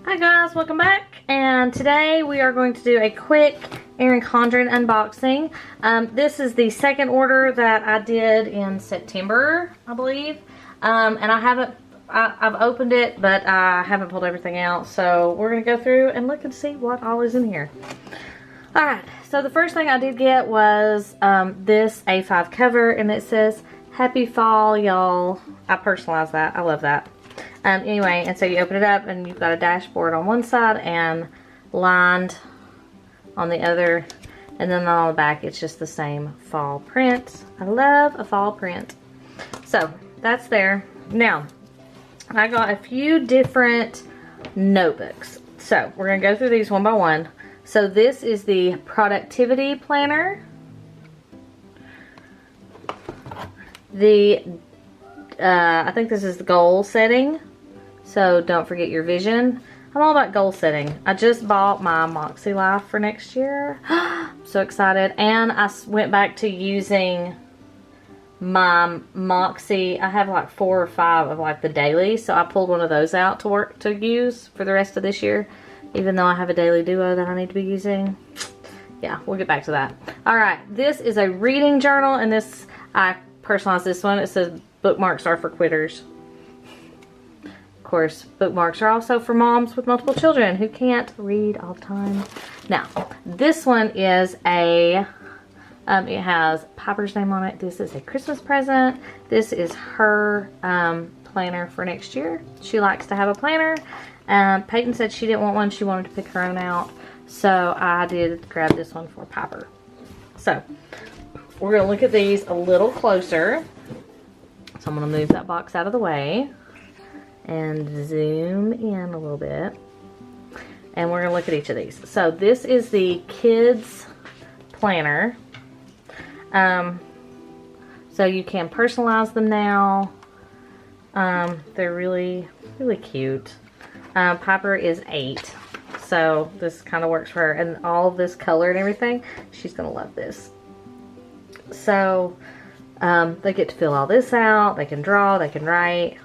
Hi guys, welcome back, and today we are going to do a quick Erin Condren unboxing. This is the second order that I did in September, I believe, and I've opened it, but I haven't pulled everything out, so we're going to go through and look and see what all is in here. Alright, so the first thing I did get was this A5 cover, and it says, "Happy Fall, y'all." I personalized that. I love that. Anyway, and so you open it up and you've got a dashboard on one side and lined on the other, and then on the back it's just the same fall print. I love a fall print. So that's there. Now I got a few different notebooks, so we're gonna go through these one by one. So this is the productivity planner, I think this is the goal setting. So don't forget your vision. I'm all about goal setting. I just bought my Moxie Life for next year. So excited. And I went back to using my Moxie. I have like 4 or 5 of like the daily. So I pulled one of those out to use for the rest of this year. Even though I have a daily duo that I need to be using. Yeah, we'll get back to that. Alright, this is a reading journal. And this, I personalized this one. It says bookmarks are for quitters. Of course, bookmarks are also for moms with multiple children who can't read all the time. Now, this one is it has Piper's name on it. This is a Christmas present. This is her planner for next year. She likes to have a planner. Peyton said she didn't want one. She wanted to pick her own out. So I did grab this one for Piper. So we're going to look at these a little closer. So I'm going to move that box out of the way and zoom in a little bit. And we're going to look at each of these. So this is the kids planner. So you can personalize them now. They're really, really cute. Piper is 8. So this kind of works for her. And all of this color and everything, she's going to love this. So they get to fill all this out. They can draw, they can write,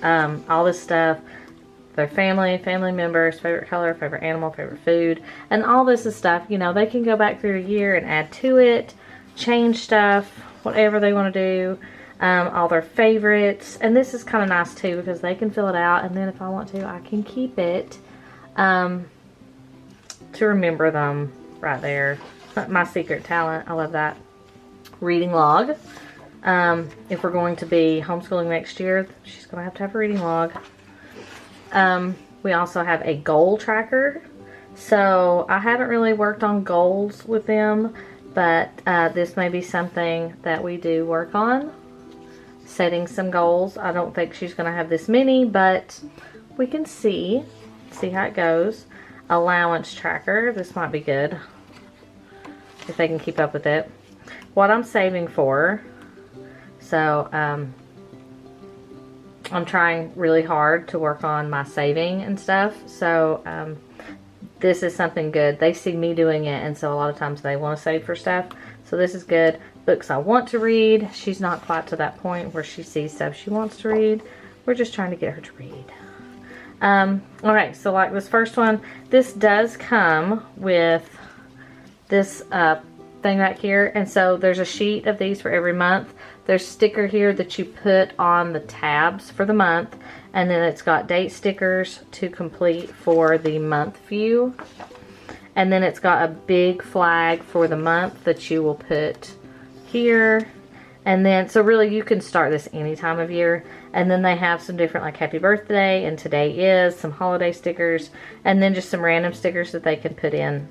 all this stuff. Their family members, favorite color, favorite animal, favorite food, and all this is stuff, you know, they can go back through a year and add to it, change stuff, whatever they want to do, all their favorites. And this is kind of nice too, because they can fill it out, and then if I want to, I can keep it to remember them right there. My secret talent. I love that. Reading log. If we're going to be homeschooling next year, she's going to have a reading log. We also have a goal tracker. So I haven't really worked on goals with them, but this may be something that we do work on. Setting some goals. I don't think she's going to have this many, but we can see how it goes. Allowance tracker. This might be good if they can keep up with it. What I'm saving for. So I'm trying really hard to work on my saving and stuff. So this is something good. They see me doing it, and so a lot of times they want to save for stuff. So this is good. Books I want to read. She's not quite to that point where she sees stuff she wants to read. We're just trying to get her to read. Alright, so like this first one, this does come with this thing back here, and so there's a sheet of these for every month. There's a sticker here that you put on the tabs for the month, and then it's got date stickers to complete for the month view, and then it's got a big flag for the month that you will put here. And then, so really you can start this any time of year. And then they have some different, like happy birthday and today is, some holiday stickers, and then just some random stickers that they can put in.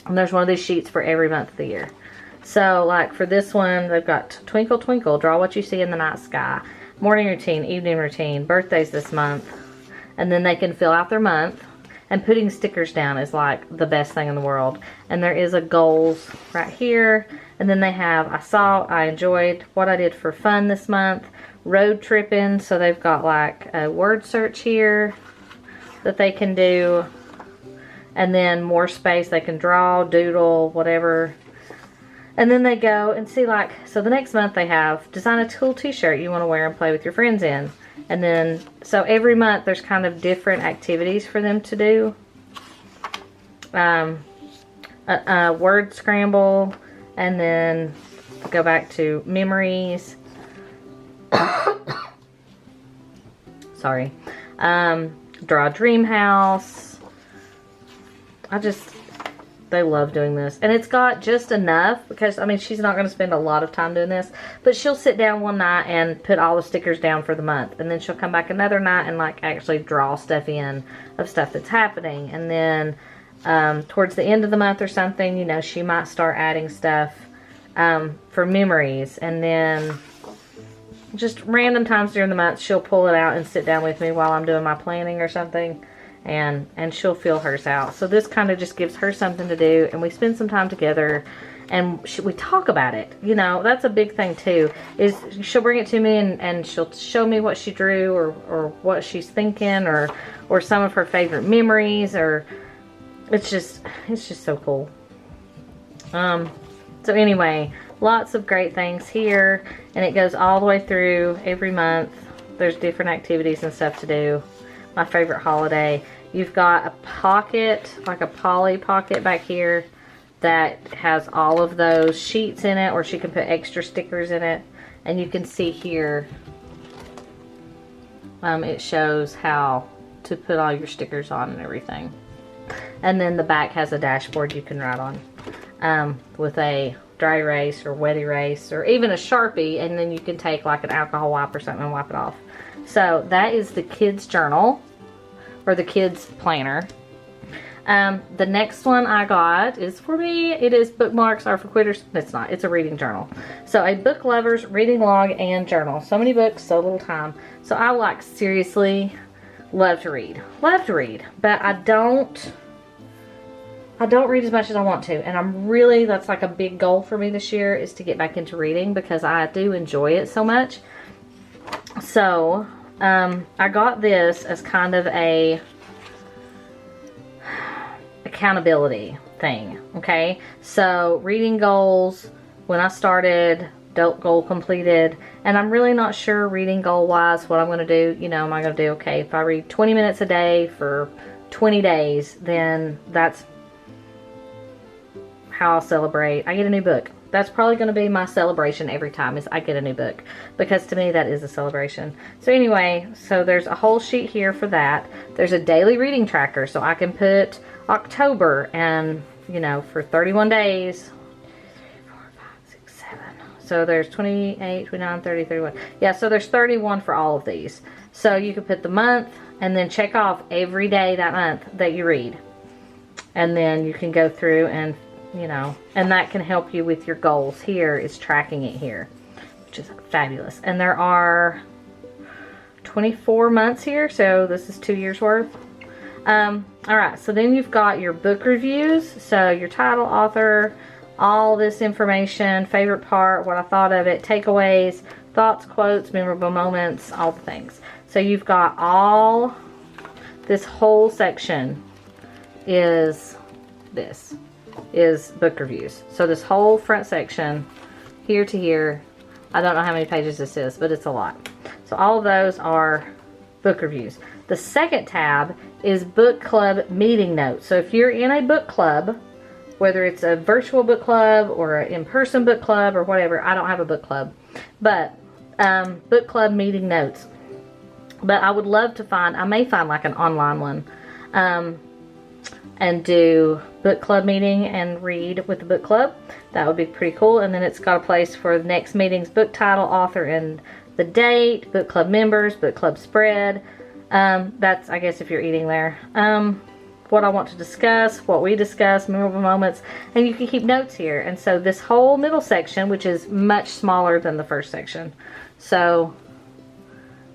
And there's one of these sheets for every month of the year. So like for this one, they've got twinkle twinkle, draw what you see in the night sky, morning routine, evening routine, birthdays this month. And then they can fill out their month. And putting stickers down is like the best thing in the world. And there is a goals right here. And then they have, I enjoyed what I did for fun this month, road tripping. So they've got like a word search here that they can do. And then more space, they can draw, doodle, whatever. And then they go and see, like, so the next month they have design a cool t-shirt you want to wear and play with your friends in. And then, so every month there's kind of different activities for them to do. Word scramble, and then go back to memories. Sorry. Draw a dream house. They love doing this. And it's got just enough, because, I mean, she's not going to spend a lot of time doing this, but she'll sit down one night and put all the stickers down for the month. And then she'll come back another night and, like, actually draw stuff in of stuff that's happening. And then towards the end of the month or something, you know, she might start adding stuff for memories. And then just random times during the month, she'll pull it out and sit down with me while I'm doing my planning or something, and she'll fill hers out. So this kind of just gives her something to do, and we spend some time together, and we talk about it. You know, that's a big thing too, is she'll bring it to me and she'll show me what she drew, or what she's thinking, or some of her favorite memories, or it's just so cool. So anyway, lots of great things here, and it goes all the way through every month. There's different activities and stuff to do. My favorite holiday. You've got a pocket, like a Polly pocket back here, that has all of those sheets in it, or she can put extra stickers in it. And you can see here, it shows how to put all your stickers on and everything. And then the back has a dashboard you can write on, with a dry erase or wet erase, or even a Sharpie, and then you can take like an alcohol wipe or something and wipe it off. So that is the kids journal, or the kids planner. The next one I got is for me. It is Bookmarks Are for Quitters. It's not. It's a reading journal. So a book lover's reading log and journal. So many books, so little time. So I like, seriously love to read. Love to read. But I don't read as much as I want to. And that's like a big goal for me this year, is to get back into reading, because I do enjoy it so much. So I got this as kind of a accountability thing. Okay, so reading goals, when I started, adult goal completed, and I'm really not sure reading goal wise what I'm going to do. You know, am I going to do, okay, if I read 20 minutes a day for 20 days, then that's how I'll celebrate. I get a new book. That's probably going to be my celebration every time, is I get a new book, because to me that is a celebration. So anyway, so there's a whole sheet here for that. There's a daily reading tracker, so I can put October, and you know, for 31 days, 4, 5, 6, 7. So there's 28, 29, 30, 31. Yeah, so there's 31 for all of these. So you can put the month and then check off every day that month that you read. And then you can go through and, you know, and that can help you with your goals. Here is tracking it here, which is fabulous. And there are 24 months here, so this is 2 years worth. Alright, so then you've got your book reviews, so your title, author, all this information, favorite part, what I thought of it, takeaways, thoughts, quotes, memorable moments, all the things. So you've got all, this whole section is book reviews. So this whole front section, here to here, I don't know how many pages this is, but it's a lot. So all of those are book reviews. The second tab is book club meeting notes. So if you're in a book club, whether it's a virtual book club or an in-person book club or whatever, I don't have a book club, but book club meeting notes. But I would love to find, I may find like an online one, and do book club meeting and read with the book club. That would be pretty cool. And then it's got a place for the next meeting's book title, author, and the date, book club members, book club spread. That's, I guess, if you're eating there. What I want to discuss, what we discuss, memorable moments, and you can keep notes here. And so this whole middle section, which is much smaller than the first section. So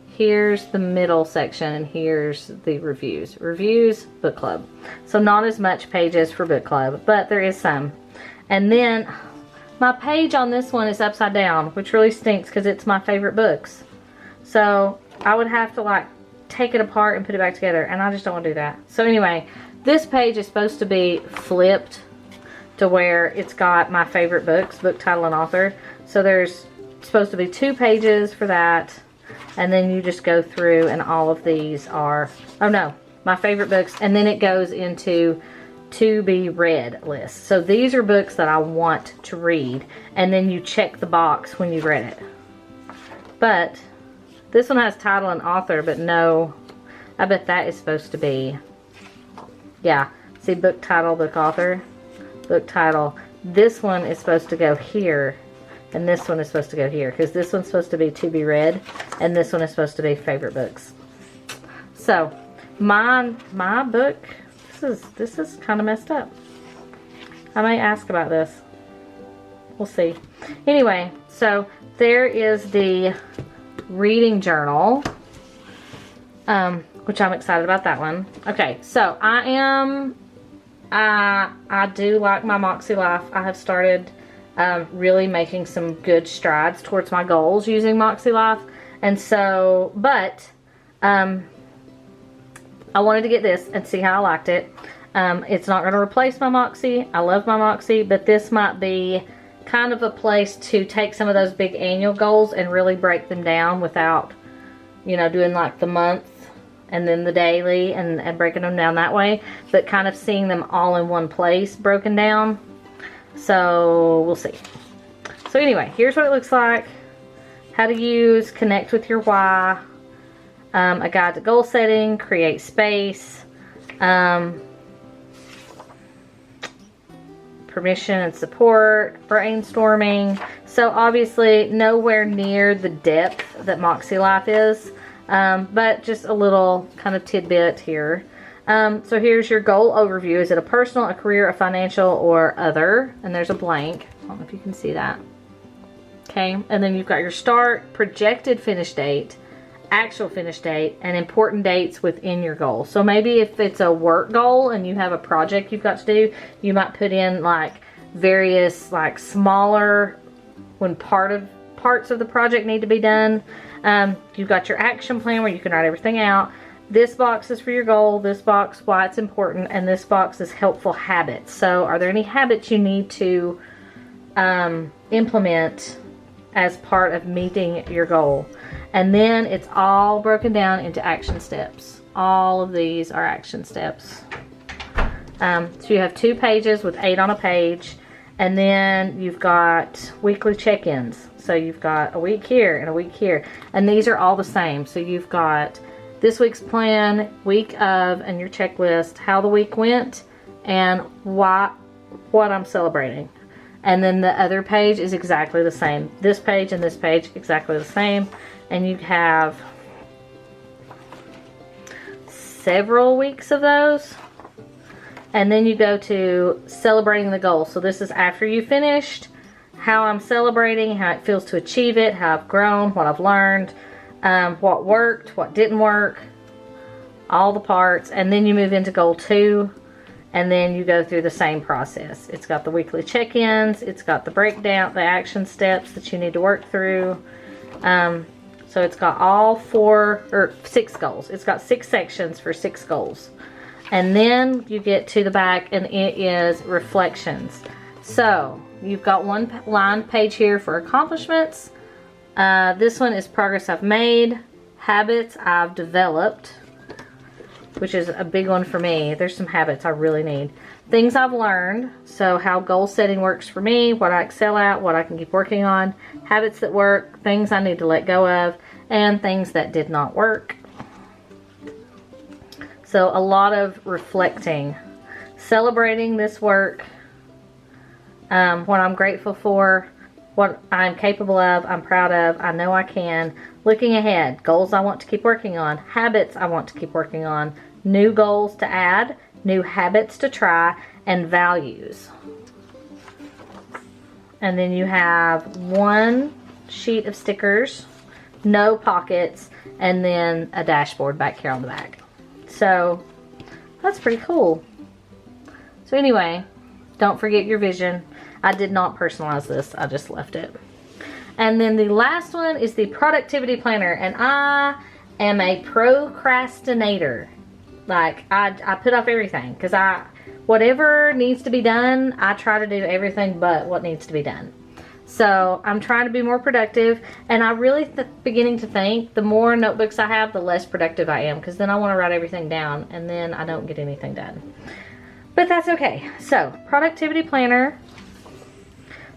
here's the middle section, and here's the reviews. Reviews, book club. So not as much pages for book club, but there is some. And then my page on this one is upside down, which really stinks because it's my favorite books. So I would have to like take it apart and put it back together, and I just don't want to do that. So anyway, this page is supposed to be flipped to where it's got my favorite books, book title and author. So there's supposed to be 2 pages for that. And then you just go through, and all of these are, oh no, my favorite books. And then it goes into to be read list. So these are books that I want to read, and then you check the box when you've read it. But this one has title and author, but no, I bet that is supposed to be, yeah, see, book title, book author, book title. This one is supposed to go here, and this one is supposed to go here, because this one's supposed to be to be read, and this one is supposed to be favorite books. So my book, this is kind of messed up. I may ask about this. We'll see. Anyway, so there is the reading journal, which I'm excited about that one. Okay, so I do like my Moxie Life. I have started really making some good strides towards my goals using Moxie Life. And so, but I wanted to get this and see how I liked it. It's not going to replace my Moxie. I love my Moxie, but this might be kind of a place to take some of those big annual goals and really break them down without, you know, doing like the month and then the daily and breaking them down that way, but kind of seeing them all in one place broken down. So we'll see. So anyway, here's what it looks like. How to use, connect with your why, a guide to goal setting, create space, permission and support, brainstorming. So obviously nowhere near the depth that Moxie Life is, but just a little kind of tidbit here. So here's your goal overview. Is it a personal, a career, a financial, or other? And there's a blank. I don't know if you can see that. Okay, and then you've got your start, projected finish date, actual finish date, and important dates within your goal. So maybe if it's a work goal and you have a project you've got to do, you might put in like various like smaller when parts of the project need to be done. You've got your action plan where you can write everything out. This box is for your goal, this box why it's important, and this box is helpful habits. So are there any habits you need to implement as part of meeting your goal? And then it's all broken down into action steps. All of these are action steps. So you have 2 pages with 8 on a page, and then you've got weekly check-ins. So you've got a week here and a week here, and these are all the same. So you've got this week's plan, week of, and your checklist, how the week went, and what I'm celebrating. And then the other page is exactly the same. This page and this page exactly the same. And you have several weeks of those. And then you go to celebrating the goal. So this is after you finished, how I'm celebrating, how it feels to achieve it, how I've grown, what I've learned, what worked, what didn't work, all the parts. And then you move into goal 2. And then you go through the same process. It's got the weekly check-ins. It's got the breakdown, the action steps that you need to work through. So it's got all 6 goals. It's got 6 sections for 6 goals. And then you get to the back and it is reflections. So you've got one line page here for accomplishments. This one is progress I've made, habits I've developed, which is a big one for me. There's some habits I really need. Things I've learned, so how goal setting works for me, what I excel at, what I can keep working on, habits that work, things I need to let go of, and things that did not work. So a lot of reflecting, celebrating this work, what I'm grateful for, what I'm capable of, I'm proud of, I know I can, looking ahead, goals I want to keep working on, habits I want to keep working on, new goals to add, new habits to try, and values. And then you have 1 sheet of stickers, no pockets, and then a dashboard back here on the back. So that's pretty cool. So anyway, don't forget your vision. I did not personalize this, I just left it. And then the last one is the productivity planner, and I am a procrastinator. Like, I put off everything because whatever needs to be done, I try to do everything but what needs to be done. So I'm trying to be more productive, and I really beginning to think the more notebooks I have, the less productive I am, because then I want to write everything down and then I don't get anything done. But that's okay. So productivity planner.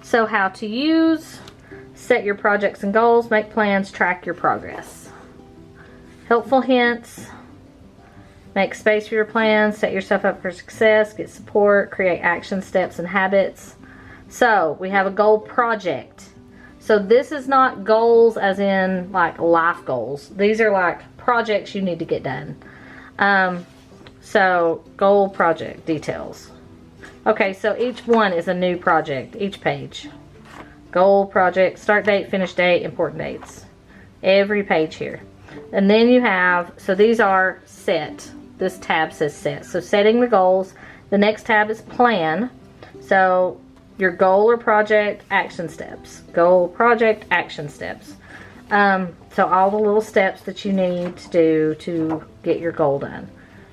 So how to use, set your projects and goals, make plans, track your progress. Helpful hints. Make space for your plans, set yourself up for success, get support, create action steps and habits. So we have a goal project. So this is not goals as in like life goals. These are like projects you need to get done. So goal project details. Okay, so each one is a new project, each page. Goal project, start date, finish date, important dates. Every page here. And then you have, so these are set. This tab says set. So setting the goals. The next tab is plan. So your goal or project action steps. Goal, project, action steps. So all the little steps that you need to do to get your goal done.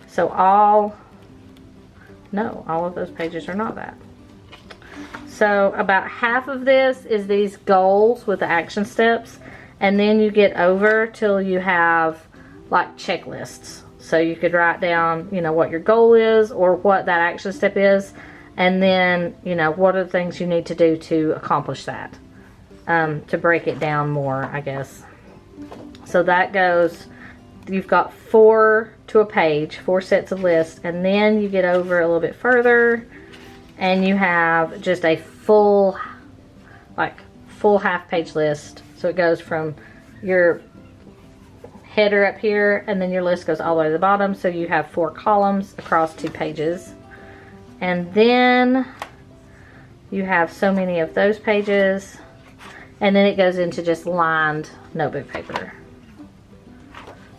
So all of those pages are not that. So about half of this is these goals with the action steps. And then you get over till you have like checklists. So you could write down, you know, what your goal is or what that action step is. And then, you know, what are the things you need to do to accomplish that? To break it down more, I guess. So that goes, you've got 4 to a page, 4 sets of lists. And then you get over a little bit further and you have just a full half-page list. So it goes from your header up here and then your list goes all the way to the bottom. So you have 4 columns across 2 pages. And then you have so many of those pages. And then it goes into just lined notebook paper.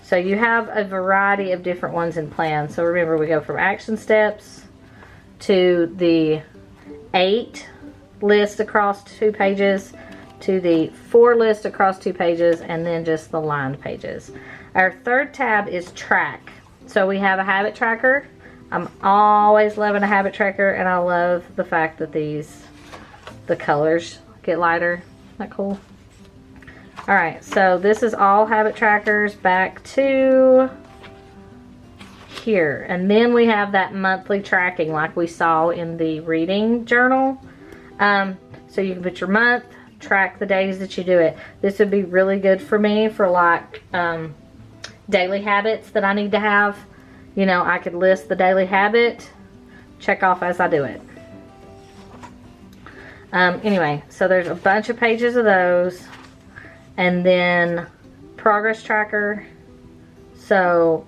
So you have a variety of different ones in plan. So remember, we go from action steps to the 8 list across 2 pages to the 4 list across 2 pages, and then just the lined pages. Our third tab is track. So we have a habit tracker. I'm always loving a habit tracker, and I love the fact that the colors get lighter. Isn't that cool? Alright, so this is all habit trackers back to here. And then we have that monthly tracking like we saw in the reading journal. So you can put your month, track the days that you do it. This would be really good for me for like daily habits that I need to have. You know, I could list the daily habit, check off as I do it. Anyway, so there's a bunch of pages of those. And then progress tracker. So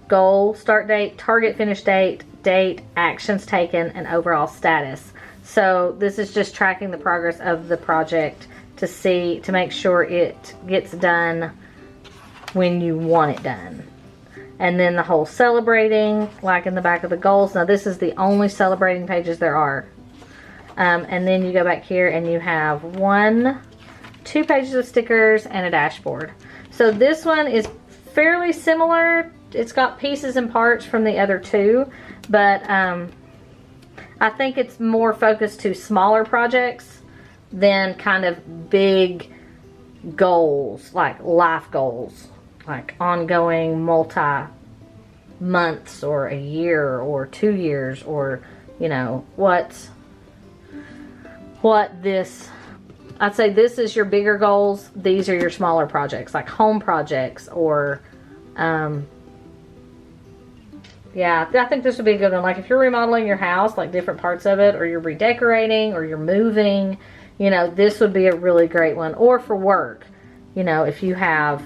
goal, start date, target, finish date, date, actions taken, and overall status. So this is just tracking the progress of the project to make sure it gets done when you want it done. And then the whole celebrating, like in the back of the goals. Now this is the only celebrating pages there are. And then you go back here and you have 2 pages of stickers and a dashboard. So this one is fairly similar. It's got pieces and parts from the other 2, but I think it's more focused to smaller projects than kind of big goals, like life goals, like ongoing multi-months or a year or 2 years, or, you know, I'd say this is your bigger goals. These are your smaller projects, like home projects, or yeah, I think this would be a good one. Like if you're remodeling your house, like different parts of it, or you're redecorating, or you're moving, you know, this would be a really great one. Or for work, you know, if you have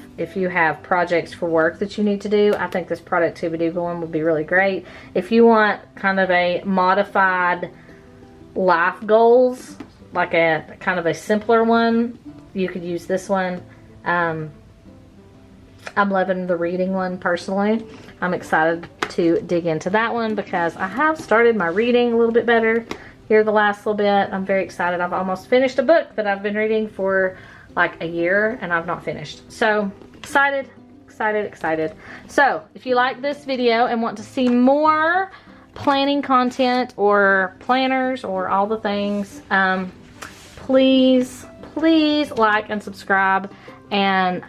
projects for work that you need to do, I think this productivity one would be really great. If you want kind of a modified life goals, like a kind of a simpler one, you could use this one. I'm loving the reading one personally. I'm excited to dig into that one because I have started my reading a little bit better here the last little bit. I'm very excited. I've almost finished a book that I've been reading for like a year and I've not finished. So excited. So if you like this video and want to see more planning content or planners or all the things, please like and subscribe, and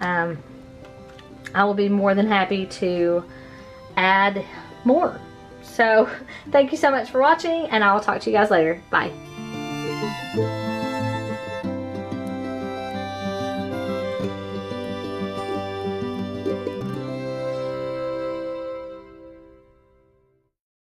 I will be more than happy to add more. So thank you so much for watching, and I will talk to you guys later. Bye.